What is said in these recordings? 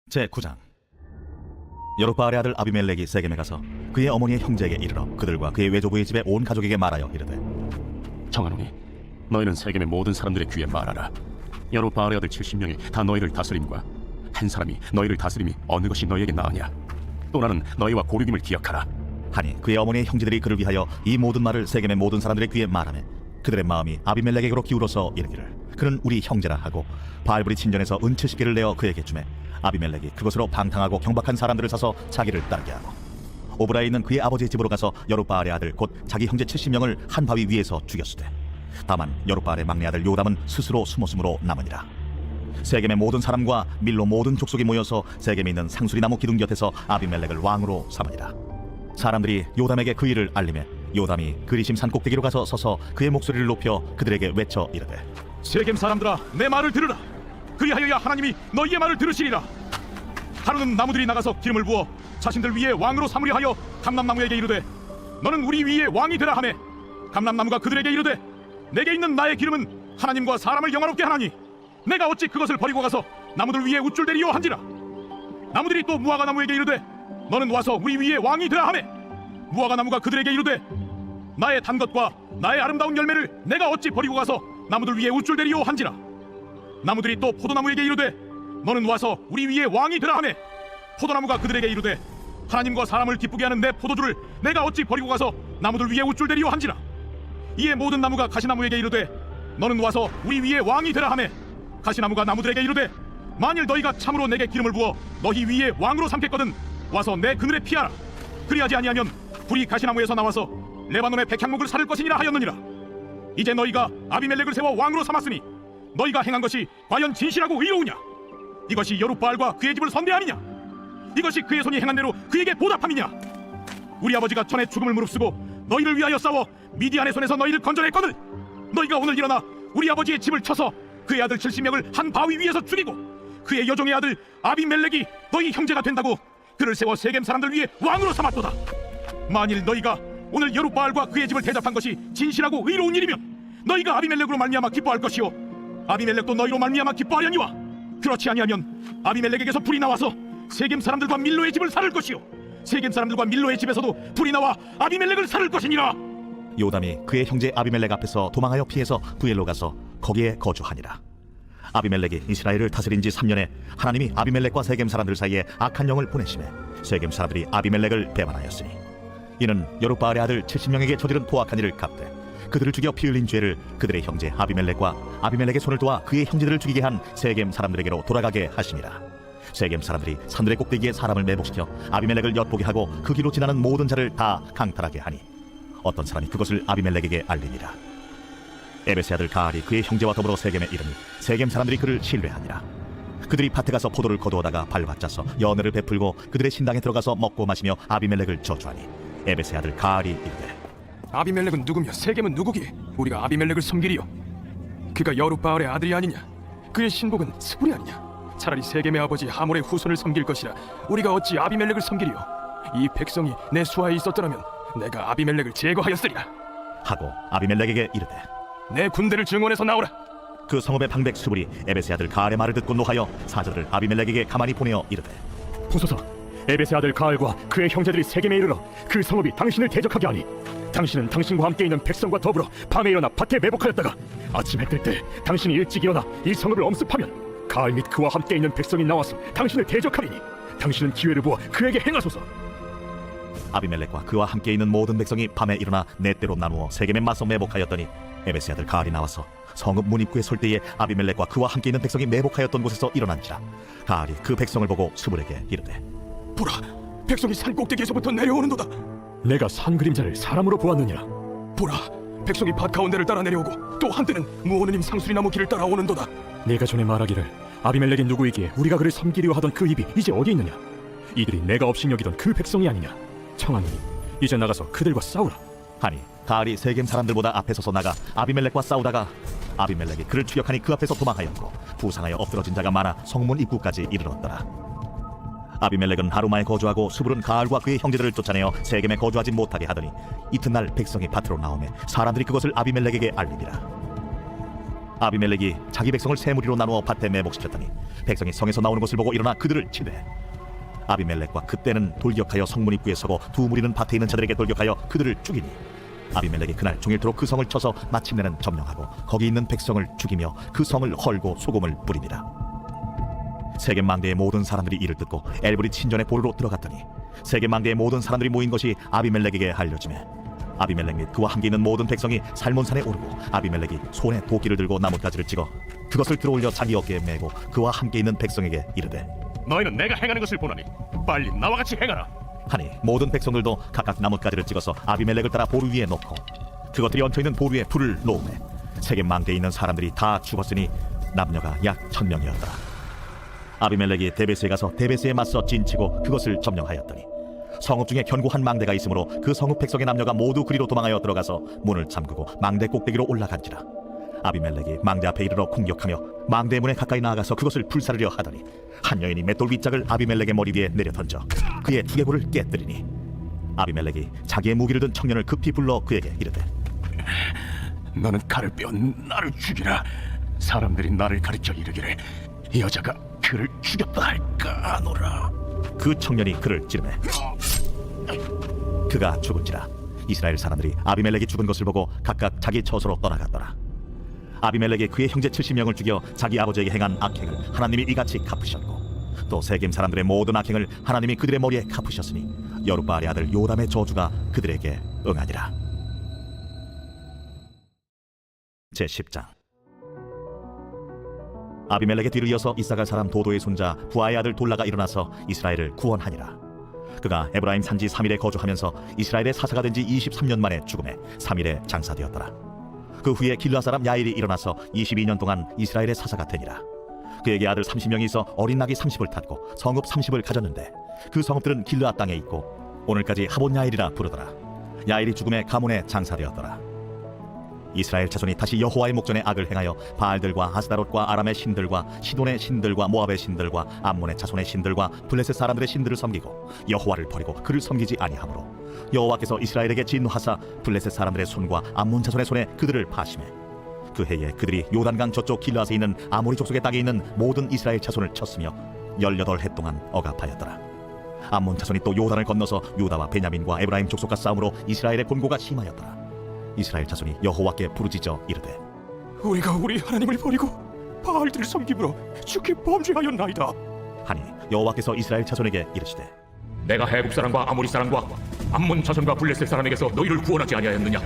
제9장. 여룹바알의 아들 아비멜렉이 세겜에 가서 그의 어머니의 형제에게 이르러 그들과 그의 외조부의 집에 온 가족에게 말하여 이르되, 청하노니 너희는 세겜의 모든 사람들의 귀에 말하라. 여룹바알의 아들 70명이 다 너희를 다스림과 한 사람이 너희를 다스림이 어느 것이 너희에게 나으냐. 또 나는 너희와 고륙임을 기억하라. 하니 그의 어머니의 형제들이 그를 위하여 이 모든 말을 세겜의 모든 사람들의 귀에 말하매 그들의 마음이 아비멜렉에게로 기울어서 이르기를, 그는 우리 형제라 하고 바알브리 친전에서 은 70개를 내어 그에게 주매 아비멜렉이 그것으로 방탕하고 경박한 사람들을 사서 자기를 따르게 하고 오브라에 있는 그의 아버지의 집으로 가서 여룹바알의 아들 곧 자기 형제 70명을 한 바위 위에서 죽였으되, 다만 여룹바알의 막내 아들 요담은 스스로 숨었으므로 남으니라. 세겜의 모든 사람과 밀로 모든 족속이 모여서 세겜에 있는 상수리나무 기둥 곁에서 아비멜렉을 왕으로 삼으니라. 사람들이 요담에게 그 일을 알리매 요담이 그리심 산 꼭대기로 가서 서서 그의 목소리를 높여 그들에게 외쳐 이르되, 세겜 사람들아, 내 말을 들으라. 그리하여야 하나님이 너희의 말을 들으시리라. 하루는 나무들이 나가서 기름을 부어 자신들 위에 왕으로 삼으려 하여 감람나무에게 이르되, 너는 우리 위에 왕이 되라 하매 감람나무가 그들에게 이르되, 내게 있는 나의 기름은 하나님과 사람을 영화롭게 하나니 내가 어찌 그것을 버리고 가서 나무들 위에 우쭐대리요 한지라. 나무들이 또 무화과 나무에게 이르되, 너는 와서 우리 위에 왕이 되라 하매 무화과 나무가 그들에게 이르되, 나의 단 것과 나의 아름다운 열매를 내가 어찌 버리고 가서 나무들 위에 우쭐대리요 한지라. 나무들이 또 포도나무에게 이르되, 너는 와서 우리 위에 왕이 되라 하매 포도나무가 그들에게 이르되, 하나님과 사람을 기쁘게 하는 내 포도주를 내가 어찌 버리고 가서 나무들 위에 우쭐대리요 한지라. 이에 모든 나무가 가시나무에게 이르되, 너는 와서 우리 위에 왕이 되라 하매 가시나무가 나무들에게 이르되, 만일 너희가 참으로 내게 기름을 부어 너희 위에 왕으로 삼겠거든 와서 내 그늘에 피하라. 그리하지 아니하면 불이 가시나무에서 나와서 레바논의 백향목을 사를 것이니라 하였느니라. 이제 너희가 아비멜렉을 세워 왕으로 삼았으니 너희가 행한 것이 과연 진실하고 의로우냐? 이것이 여룹바알과 그의 집을 선대함이냐? 이것이 그의 손이 행한 대로 그에게 보답함이냐? 우리 아버지가 전에 죽음을 무릅쓰고 너희를 위하여 싸워 미디안의 손에서 너희를 건져냈거늘 너희가 오늘 일어나 우리 아버지의 집을 쳐서 그의 아들 70명을 한 바위 위에서 죽이고 그의 여종의 아들 아비멜렉이 너희 형제가 된다고 그를 세워 세겜 사람들 위에 왕으로 삼았도다. 만일 너희가 오늘 여룹바알과 그의 집을 대접한 것이 진실하고 의로운 일이면 너희가 아비멜렉으로 말미암아 기뻐할 것이요 아비멜렉도 너희로 말미암아 기뻐하려니와, 그렇지 아니하면 아비멜렉에게서 불이 나와서 세겜 사람들과 밀로의 집을 살을 것이요 세겜 사람들과 밀로의 집에서도 불이 나와 아비멜렉을 살을 것이니라. 요담이 그의 형제 아비멜렉 앞에서 도망하여 피해서 부엘로 가서 거기에 거주하니라. 아비멜렉이 이스라엘을 다스린 지 3년에 하나님이 아비멜렉과 세겜 사람들 사이에 악한 영을 보내심에 세겜 사람들이 아비멜렉을 배반하였으니, 이는 여룹바알의 아들 70명에게 저지른 포악한 일을 갚되 그들을 죽여 피 흘린 죄를 그들의 형제 아비멜렉과 아비멜렉의 손을 도와 그의 형제들을 죽이게 한 세겜 사람들에게로 돌아가게 하시니라. 세겜 사람들이 산들의 꼭대기에 사람을 매복시켜 아비멜렉을 엿보게 하고 그 길로 지나는 모든 자를 다 강탈하게 하니 어떤 사람이 그것을 아비멜렉에게 알리니라. 에베스의 아들 가알이 그의 형제와 더불어 세겜에 이르니 세겜 사람들이 그를 신뢰하니라. 그들이 밭에 가서 포도를 거두어다가 발받자서 연회를 베풀고 그들의 신당에 들어가서 먹고 마시며 아비멜렉을 저주하니 에베스의 아들 가알이 이르되, 아비멜렉은 누구며 세겜은 누구기에 우리가 아비멜렉을 섬기리요? 그가 여룹바알의 아들이 아니냐? 그의 신복은 스불이 아니냐? 차라리 세겜의 아버지 하몰의 후손을 섬길 것이라 우리가 어찌 아비멜렉을 섬기리요? 이 백성이 내 수하에 있었더라면 내가 아비멜렉을 제거하였으리라 하고 아비멜렉에게 이르되, 내 군대를 증원해서 나오라. 그 성읍의 방백 스불이 에베스의 아들 가알의 말을 듣고 노하여 사절을 아비멜렉에게 가만히 보내어 이르되, 보소서, 에베스의 아들 가알과 그의 형제들이 세겜에 이르러 그 성읍이 당신을 대적하게 하니 당신은 당신과 함께 있는 백성과 더불어 밤에 일어나 밭에 매복하였다가 아침 해 뜰 때 당신이 일찍 일어나 이 성읍을 엄습하면 가알 및 그와 함께 있는 백성이 나와서 당신을 대적하리니 당신은 기회를 보아 그에게 행하소서. 아비멜렉과 그와 함께 있는 모든 백성이 밤에 일어나 네 때로 나누어 세겜에 맞서 매복하였더니 에베스의 아들 가알이 나와서 성읍 문 입구에 설 때에 아비멜렉과 그와 함께 있는 백성이 매복하였던 곳에서 일어난지라. 가알이 그 백성을 보고 스불에게 이르되, 보라, 백성이 산 꼭대기에서부터 내려오는도다. 내가 산 그림자를 사람으로 보았느니라. 보라, 백성이 밭 가운데를 따라 내려오고 또 한때는 무오느님 상수리나무 길을 따라 오는도다. 네가 전에 말하기를 아비멜렉이 누구이기에 우리가 그를 섬기려 하던 그 입이 이제 어디 있느냐? 이들이 내가 없인 여기던 그 백성이 아니냐? 청하노니 이제 나가서 그들과 싸우라. 하니 가알이 세겜 사람들보다 앞에 서서 나가 아비멜렉과 싸우다가 아비멜렉이 그를 추격하니 그 앞에서 도망하였고 부상하여 엎드러진 자가 많아 성문 입구까지 이르렀더라. 아비멜렉은 하루마에 거주하고 스불은 가알과 그의 형제들을 쫓아내어 세겜에 거주하지 못하게 하더니 이튿날 백성이 밭으로 나오매 사람들이 그것을 아비멜렉에게 알리니라. 아비멜렉이 자기 백성을 세 무리로 나누어 밭에 매복시켰더니 백성이 성에서 나오는 것을 보고 일어나 그들을 치되 아비멜렉과 그때는 돌격하여 성문 입구에 서고 두 무리는 밭에 있는 자들에게 돌격하여 그들을 죽이니 아비멜렉이 그날 종일토록 그 성을 쳐서 마침내는 점령하고 거기 있는 백성을 죽이며 그 성을 헐고 소금을 뿌립니다. 세겜 망대의 모든 사람들이 이를 듣고 엘브릿 신전의 보르로 들어갔더니 세겜 망대의 모든 사람들이 모인 것이 아비멜렉에게 알려지매 아비멜렉 및 그와 함께 있는 모든 백성이 살몬산에 오르고 아비멜렉이 손에 도끼를 들고 나뭇가지를 찍어 그것을 들어올려 자기 어깨에 메고 그와 함께 있는 백성에게 이르되 너희는 내가 행하는 것을 보노니 빨리 나와 같이 행하라. 하니 모든 백성들도 각각 나뭇가지를 찍어서 아비멜렉을 따라 보루 위에 놓고 그것들이 얹혀있는 보루 위에 불을 놓으매 세겜 망대에 있는 사람들이 다 죽었으니 남녀가 약 1000명이었더라. 아비멜렉이 데베스에 가서 데베스에 맞서 진치고 그것을 점령하였더니 성읍 중에 견고한 망대가 있으므로 그 성읍 백성의 남녀가 모두 그리로 도망하여 들어가서 문을 잠그고 망대 꼭대기로 올라간지라. 아비멜렉이 망대 앞에 이르러 공격하며 망대 문에 가까이 나아가서 그것을 불사르려 하더니 한 여인이 맷돌 윗짝을 아비멜렉의 머리 위에 내려 던져 그의 두개골을 깨뜨리니 아비멜렉이 자기의 무기를 든 청년을 급히 불러 그에게 이르되 너는 칼을 빼어 나를 죽이라. 사람들이 나를 가리켜 이르기를 이 여자가 그를 죽였다 할까 하노라. 그 청년이 그를 찌르매 그가 죽은지라. 이스라엘 사람들이 아비멜렉이 죽은 것을 보고 각각 자기 처소로 떠나갔더라. 아비멜렉이 그의 형제 70명을 죽여 자기 아버지에게 행한 악행을 하나님이 이같이 갚으셨고 또 세겜 사람들의 모든 악행을 하나님이 그들의 머리에 갚으셨으니 여룻바알의 아들 요담의 저주가 그들에게 응하니라. 제10장. 아비멜렉의 뒤를 이어서 이사갈 사람 도도의 손자 부하의 아들 돌라가 일어나서 이스라엘을 구원하니라. 그가 에브라임 산지 3일에 거주하면서 이스라엘의 사사가 된 지 23년 만에 죽음에 3일에 장사되었더라. 그 후에 길르앗 사람 야일이 일어나서 22년 동안 이스라엘의 사사가 되니라. 그에게 아들 30명이 있어 어린 낙이 30을 탔고 성읍 30을 가졌는데 그 성읍들은 길르앗 땅에 있고 오늘까지 하본 야일이라 부르더라. 야일이 죽음에 가문에 장사되었더라. 이스라엘 자손이 다시 여호와의 목전에 악을 행하여 바알들과 아스다롯과 아람의 신들과 시돈의 신들과 모압의 신들과 암몬의 자손의 신들과 블레셋 사람들의 신들을 섬기고 여호와를 버리고 그를 섬기지 아니하므로 여호와께서 이스라엘에게 진노하사 블레셋 사람들의 손과 암몬 자손의 손에 그들을 파심해 그 해에 그들이 요단강 저쪽 길르앗에 있는 아모리 족속의 땅에 있는 모든 이스라엘 자손을 쳤으며 18해 동안 억압하였더라. 암몬 자손이 또 요단을 건너서 유다와 베냐민과 에브라임 족속과 싸움으로 이스라엘의 곤고가 심하였더라. 이스라엘 자손이 여호와께 부르짖어 이르되 우리가 우리 하나님을 버리고 바알들을 섬김으로 주께 범죄하였나이다 하니 여호와께서 이스라엘 자손에게 이르시되 내가 해국 사람과 아모리 사람과 암몬 자손과 블레셋 사람에게서 너희를 구원하지 아니하였느냐?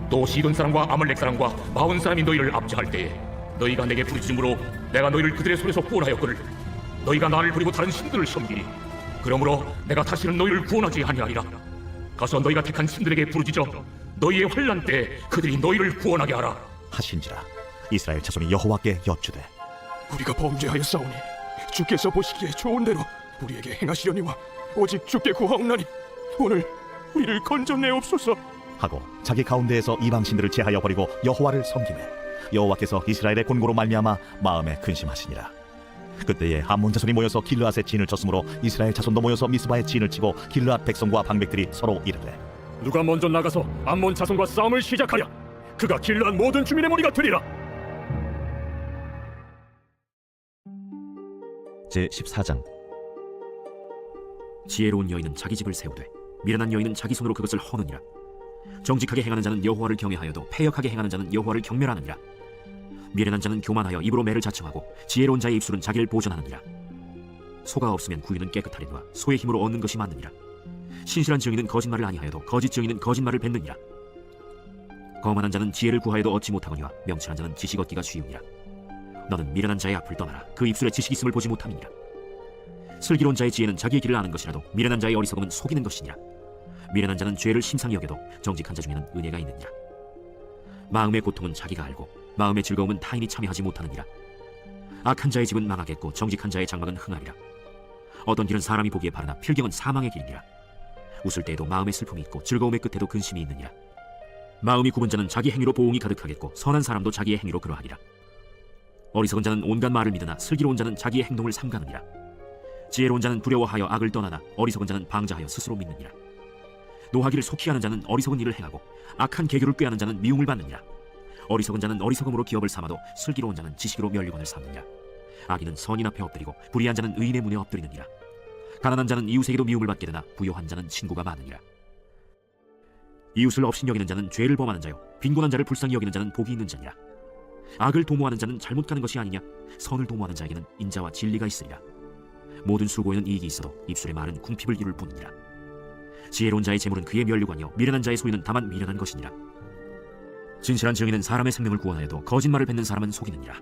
또 시돈 사람과 아말렉 사람과 마온 사람이 너희를 압제할 때에 너희가 내게 부르짖음으로 내가 너희를 그들의 손에서 구원하였거늘 너희가 나를 버리고 다른 신들을 섬기니 그러므로 내가 다시는 너희를 구원하지 아니하리라. 가서 너희가 택한 신들에게 부르짖어 너희의 환난 때 그들이 너희를 구원하게 하라 하신지라. 이스라엘 자손이 여호와께 여쭈되 우리가 범죄하였사오니 주께서 보시기에 좋은 대로 우리에게 행하시려니와 오직 주께 구하옵나니 오늘 우리를 건져내옵소서 하고 자기 가운데에서 이방 신들을 제하여 버리고 여호와를 섬기매 여호와께서 이스라엘의 곤고로 말미암아 마음에 근심하시니라. 그때에 암몬 자손이 모여서 길르앗에 진을 쳤으므로 이스라엘 자손도 모여서 미스바에 진을 치고 길르앗 백성과 방백들이 서로 이르되 누가 먼저 나가서 암몬 자손과 싸움을 시작하랴. 그가 길르앗 모든 주민의 머리가 되리라. 제14장. 지혜로운 여인은 자기 집을 세우되 미련한 여인은 자기 손으로 그것을 허느니라. 정직하게 행하는 자는 여호와를 경외하여도 패역하게 행하는 자는 여호와를 경멸하느니라. 미련한 자는 교만하여 입으로 매를 자청하고 지혜로운 자의 입술은 자기를 보전하느니라. 소가 없으면 구유는 깨끗하리니와 소의 힘으로 얻는 것이 많느니라. 신실한 증인은 거짓말을 아니하여도 거짓 증인은 거짓말을 뱉느니라. 거만한 자는 지혜를 구하여도 얻지 못하거니와 명철한 자는 지식 얻기가 쉬우니라. 너는 미련한 자의 앞을 떠나라. 그 입술에 지식이 있음을 보지 못함이니라. 슬기로운 자의 지혜는 자기의 길을 아는 것이라도 미련한 자의 어리석음은 속이는 것이니라. 미련한 자는 죄를 심상히 여겨도 정직한 자 중에는 은혜가 있느니라. 마음의 고통은 자기가 알고 마음의 즐거움은 타인이 참여하지 못하느니라. 악한 자의 집은 망하겠고 정직한 자의 장막은 흥하리라. 어떤 길은 사람이 보기에 바르나 필경은 사망의 길이니라. 웃을 때에도 마음의 슬픔이 있고 즐거움의 끝에도 근심이 있느니라. 마음이 굽은 자는 자기 행위로 보응이 가득하겠고 선한 사람도 자기의 행위로 그러하리라. 어리석은 자는 온갖 말을 믿으나 슬기로운 자는 자기의 행동을 삼가느니라. 지혜로운 자는 두려워하여 악을 떠나나 어리석은 자는 방자하여 스스로 믿느니라. 노하기를 속히 하는 자는 어리석은 일을 행하고 악한 계교를 꾀하는 자는 미움을 받느니라. 어리석은 자는 어리석음으로 기업을 삼아도 슬기로운 자는 지식으로 면류관을 삼느니라. 악인은 선인 앞에 엎드리고 불의한 자는 의인의 문에 엎드리느니라. 가난한 자는 이웃에게도 미움을 받게 되나 부요한 자는 친구가 많으니라. 이웃을 업신 여기는 자는 죄를 범하는 자요 빈곤한 자를 불쌍히 여기는 자는 복이 있는 자니라. 악을 도모하는 자는 잘못 가는 것이 아니냐. 선을 도모하는 자에게는 인자와 진리가 있으리라. 모든 수고에는 이익이 있어도 입술의 말은 궁핍을 이룰 뿐이니라. 지혜로운 자의 재물은 그의 면류관이요 미련한 자의 소유는 다만 미련한 것이니라. 진실한 증인은 사람의 생명을 구원하여도 거짓말을 뱉는 사람은 속이느니라.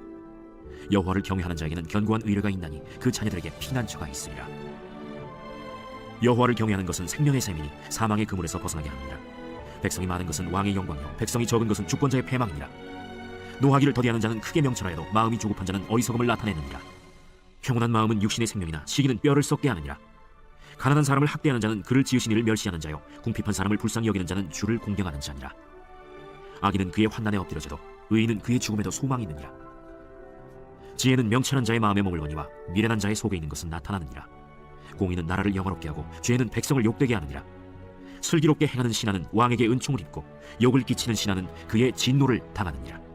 여호와를 경외하는 자에게는 견고한 의뢰가 있나니 그 자녀들에게 피난처가 있으리라. 여호와를 경외하는 것은 생명의 셈이니 사망의 그물에서 벗어나게 하느니라. 백성이 많은 것은 왕의 영광이요 백성이 적은 것은 주권자의 패망이니라. 노하기를 더디하는 자는 크게 명철하여도 마음이 조급한 자는 어리석음을 나타내느니라. 평온한 마음은 육신의 생명이나 시기는 뼈를 썩게 하느니라. 가난한 사람을 학대하는 자는 그를 지으신 이를 멸시하는 자요 궁핍한 사람을 불쌍히 여기는 자는 주를 공경하는 자니라. 악인은 그의 환난에 엎드려져도 의인은 그의 죽음에도 소망이 있느니라. 지혜는 명철한 자의 마음에 머물거니와 미련한 자의 속에 있는 것은 나타나느니라. 공의는 나라를 영화롭게 하고 죄는 백성을 욕되게 하느니라. 슬기롭게 행하는 신하는 왕에게 은총을 입고 욕을 끼치는 신하는 그의 진노를 당하느니라.